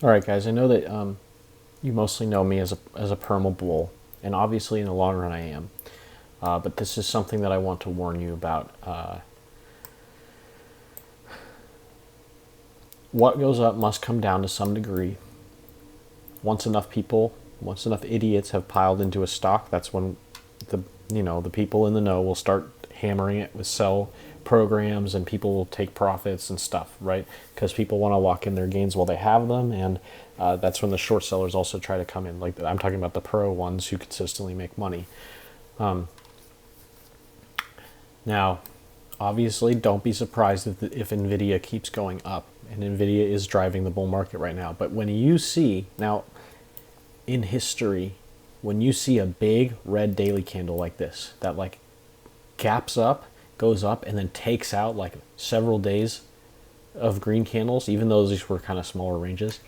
All right, guys. I know that you mostly know me as a perma bull, and obviously in the long run I am. But this is something that I want to warn you about. What goes up must come down to some degree. Once enough people, once enough idiots have piled into a stock, that's when the people in the know will start hammering it with sell programs, and people will take profits and stuff, right? Because people want to lock in their gains while they have them, and that's when the short sellers also try to come in. Like I'm talking about the pro ones who consistently make money. Now, obviously, don't be surprised if Nvidia keeps going up, and Nvidia is driving the bull market right now. But when you see now in history, when you see a big red daily candle like this that like gaps up, goes up, and then takes out like several days of green candles, even though these were kind of smaller ranges,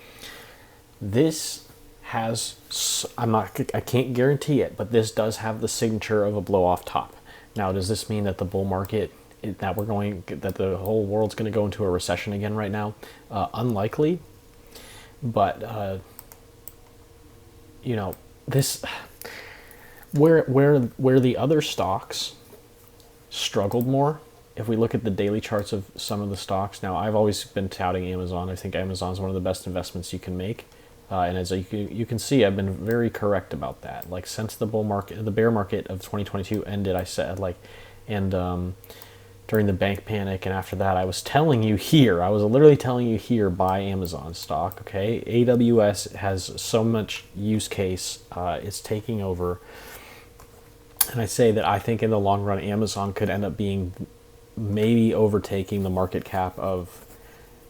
this has, I can't guarantee it, but this does have the signature of a blow off top. Now, does this mean that the bull market, that the whole world's going to go into a recession again right now? Unlikely, but this, where the other stocks struggled more. If we look at the daily charts of some of the stocks, now I've always been touting Amazon. I think Amazon's one of the best investments you can make. And as you can see, I've been very correct about that. Like since the bear market of 2022 ended, I said during the bank panic, and after that, I was literally telling you here, buy Amazon stock. Okay, AWS has so much use case, it's taking over, and I say that I think in the long run, Amazon could end up being maybe overtaking the market cap of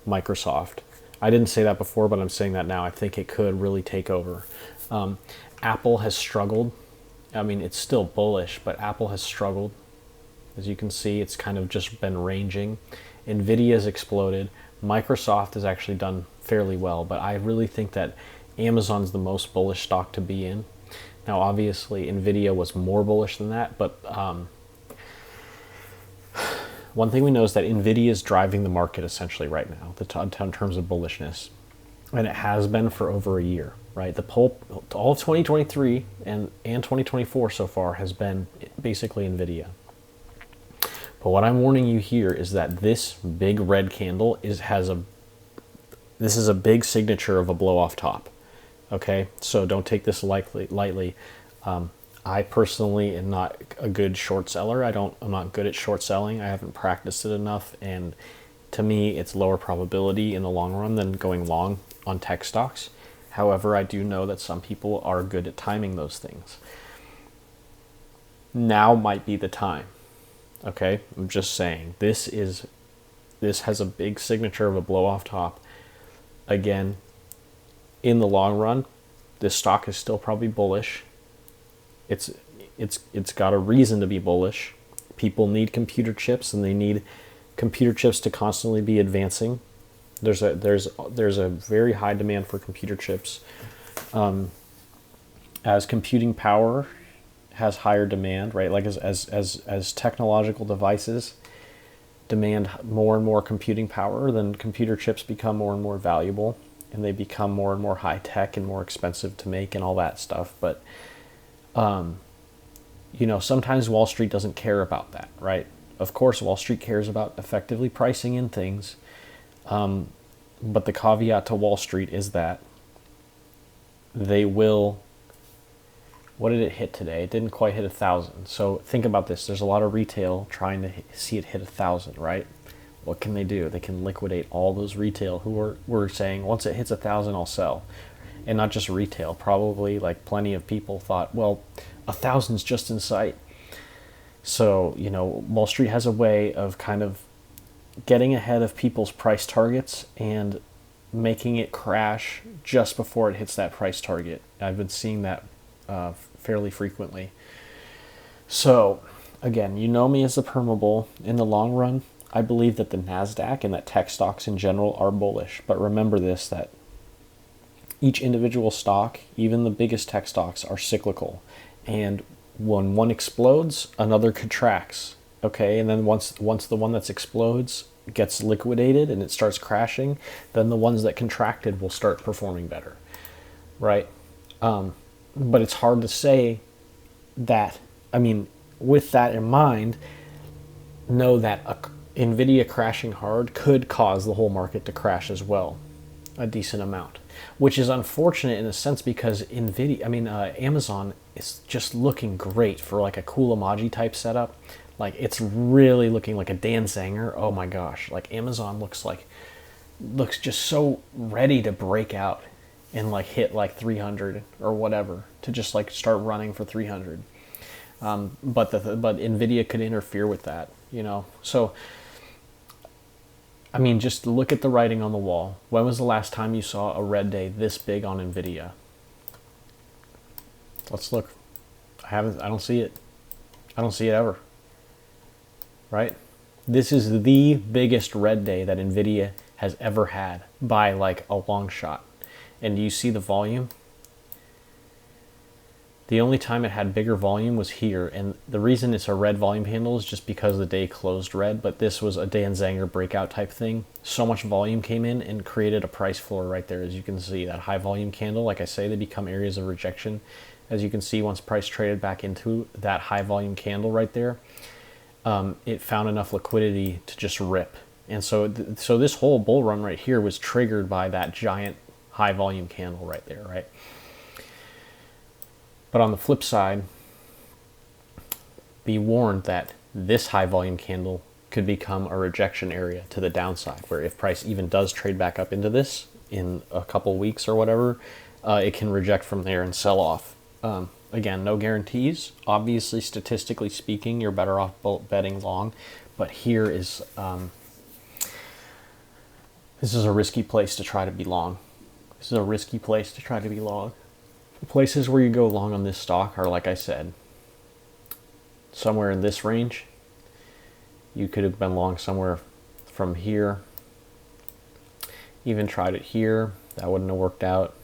Microsoft. I didn't say that before, but I'm saying that now. I think it could really take over. Apple has struggled. I mean, it's still bullish, but Apple has struggled. As you can see, it's kind of just been ranging. Nvidia has exploded. Microsoft has actually done fairly well, but I really think that Amazon's the most bullish stock to be in. Now, obviously, Nvidia was more bullish than that, but one thing we know is that Nvidia is driving the market essentially right now, in terms of bullishness, and it has been for over a year, right? All of 2023 and 2024 so far has been basically Nvidia. But what I'm warning you here is that this big red candle this is a big signature of a blow off top. Okay, so don't take this lightly. I personally am not a good short seller. I'm not good at short selling. I haven't practiced it enough, and to me, it's lower probability in the long run than going long on tech stocks. However, I do know that some people are good at timing those things. Now might be the time. Okay, I'm just saying this has a big signature of a blow off top. Again, in the long run, this stock is still probably bullish. It's got a reason to be bullish. People need computer chips, and they need computer chips to constantly be advancing. There's a very high demand for computer chips. As computing power has higher demand, right? Like as technological devices demand more and more computing power, then computer chips become more and more valuable, and they become more and more high tech and more expensive to make and all that stuff. But sometimes Wall Street doesn't care about that, right? Of course, Wall Street cares about effectively pricing in things. But the caveat to Wall Street is that they will, what did it hit today? It didn't quite hit 1,000. So think about this. There's a lot of retail trying to see it hit 1,000, right? What can they do? They can liquidate all those retail who were saying, once it hits 1,000, I'll sell. And not just retail, probably like plenty of people thought, well, 1,000's just in sight. So, Wall Street has a way of kind of getting ahead of people's price targets and making it crash just before it hits that price target. I've been seeing that fairly frequently. So, again, you know me as a permabull. In the long run, I believe that the NASDAQ and that tech stocks in general are bullish. But remember this, that each individual stock, even the biggest tech stocks, are cyclical. And when one explodes, another contracts. Okay, and then once the one that explodes gets liquidated and it starts crashing, then the ones that contracted will start performing better, right? But it's hard to say that. I mean, with that in mind, know that Nvidia crashing hard could cause the whole market to crash as well, a decent amount, which is unfortunate in a sense because Amazon is just looking great for like a cool emoji type setup. Like it's really looking like a Dan Zanger. Oh my gosh, like Amazon looks just so ready to break out and like hit like 300 or whatever to just like start running for 300. But Nvidia could interfere with that, you know. So I mean, just look at the writing on the wall. When was the last time you saw a red day this big on Nvidia? Let's look. I don't see it. I don't see it ever. Right? This is the biggest red day that Nvidia has ever had by like a long shot. And do you see the volume? The only time it had bigger volume was here, and the reason it's a red volume handle is just because the day closed red, but this was a Dan Zanger breakout type thing. So much volume came in and created a price floor right there. As you can see, that high volume candle, like I say, they become areas of rejection. As you can see, once price traded back into that high volume candle right there, it found enough liquidity to just rip. And so this whole bull run right here was triggered by that giant high volume candle right there, right? But on the flip side, be warned that this high volume candle could become a rejection area to the downside, where if price even does trade back up into this in a couple weeks or whatever, it can reject from there and sell off. Again, no guarantees. Obviously, statistically speaking, you're better off betting long, but here is this is a risky place to try to be long. This is a risky place to try to be long. The places where you go long on this stock are, like I said, somewhere in this range. You could have been long somewhere from here. Even tried it here. That wouldn't have worked out.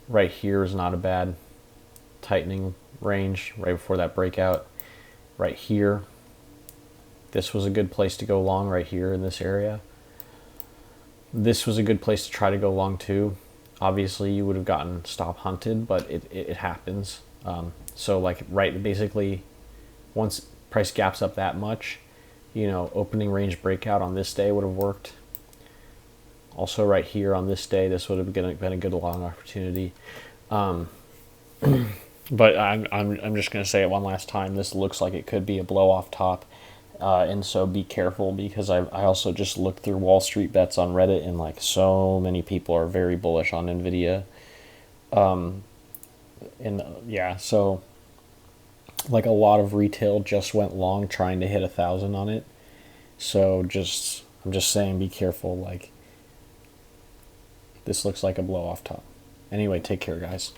Right here is not a bad tightening range right before that breakout. Right here. This was a good place to go long right here in this area. This was a good place to try to go long too. Obviously, you would have gotten stop hunted, but it happens. So like basically, once price gaps up that much, you know, opening range breakout on this day would have worked. Also right here on this day, this would have been a good long opportunity. But I'm just going to say it one last time. This looks like it could be a blow off top. And so be careful, because I also just looked through Wall Street bets on Reddit, and like so many people are very bullish on Nvidia. And yeah, so like a lot of retail just went long trying to hit 1,000 on it. So I'm just saying, be careful. Like this looks like a blow off top. Anyway, take care, guys.